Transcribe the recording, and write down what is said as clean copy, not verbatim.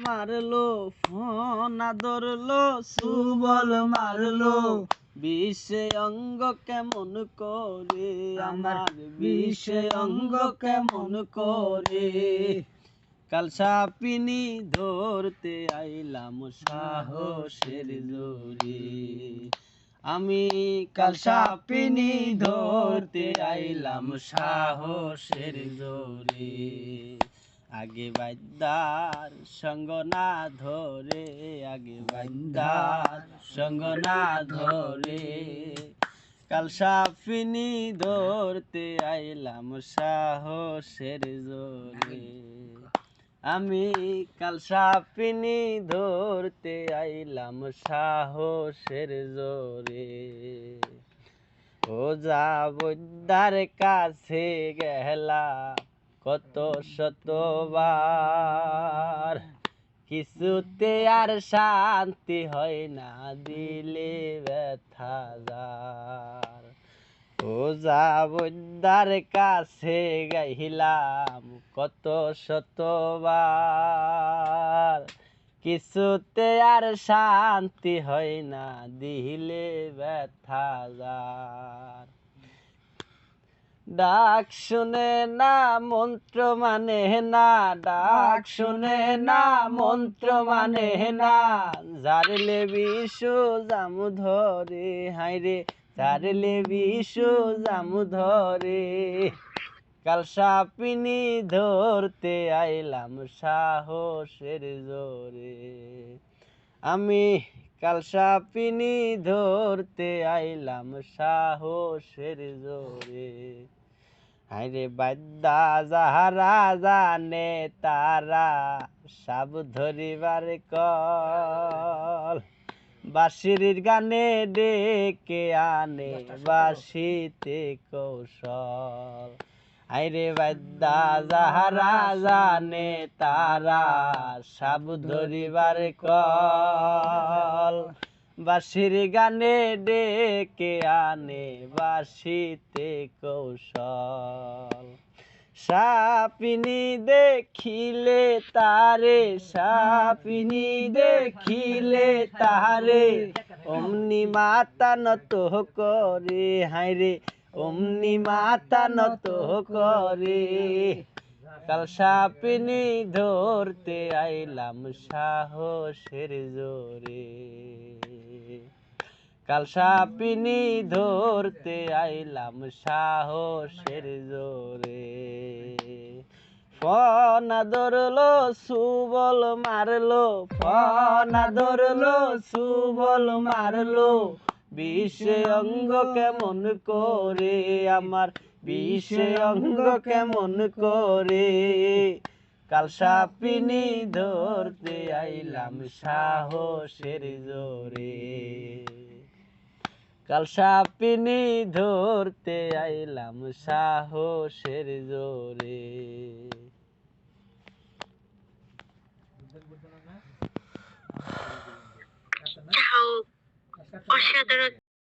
মারলো, ফোনা ধরলো, সুবল মারলো, বিষে অঙ্গ কেমন করে আমার, বিষে অঙ্গ কেমন করে। কাল সাপিনি ধরতে আইলাম সাহসের জোরে, আমি কাল সাপিনি ধরতে আইলাম সাহসের জোরে। আগে বাদ্দার সঙ্গ না ধরে, আগে বাদ্দার সঙ্গ না ধরে, কাল সাপিনি ধরতে আইলাম সাহসের জোরে। আমি কাল সাপিনি ধরতে আইলাম সাহসের জোরে। ও যাবদার কাছে গেলাম কত শতবার, কিছুতে আর শান্তি হয় না, দিলে ব্যথা যার। ও যাবদার কাছে গাইলাম কত শতবার, কিছুতে আর শান্তি হয় না, দিলে ব্যথা যার। ডাক শুনে না মন্ত্র মানে না, ডাক শুনে না মন্ত্র মানে না, জারলে বিশু জামু ধরে, হাইরে জারলে বিশু জামু ধরে। কাল সাপিনি ধরতে আইলাম সাহসের জোরে, আমি কাল সাপিনি ধরতে আইলাম সাহসের জোরে। হায়রে বাদ্দা যাহারা জানে তারা সব ধরিবার কল, বাঁশির গানে ডেকে আনে বাঁশিতে কৌশল। আইরে বাদ্দা যাহারা জানে তারা সব ধরিবার কল, বাঁশির গানে ডেকে আনে বাঁশিতে কৌশল। সাপিনি দেখিলে তারে, সাপিনি দেখিলে তারে, অমনি মাতা নত করে, হায়রে অমনি মাতা নত করে। কাল সাপিনি ধরতে আইলাম সাহসের জোরে, কাল সাপিনি ধরতে আইলাম সাহসের জোরে। ফনা ধরলো সুবল মারলো, ফনা ধরলো সুবল মারলো, বিষে অঙ্গ কেমন করে আমার, বিষে অঙ্গ কেমন করে। কাল সাপিনি ধরতে আইলাম সাহসের জোরে, কাল সাপিনি ধরতে আইলাম সাহসের জোরে। অসাধারণ।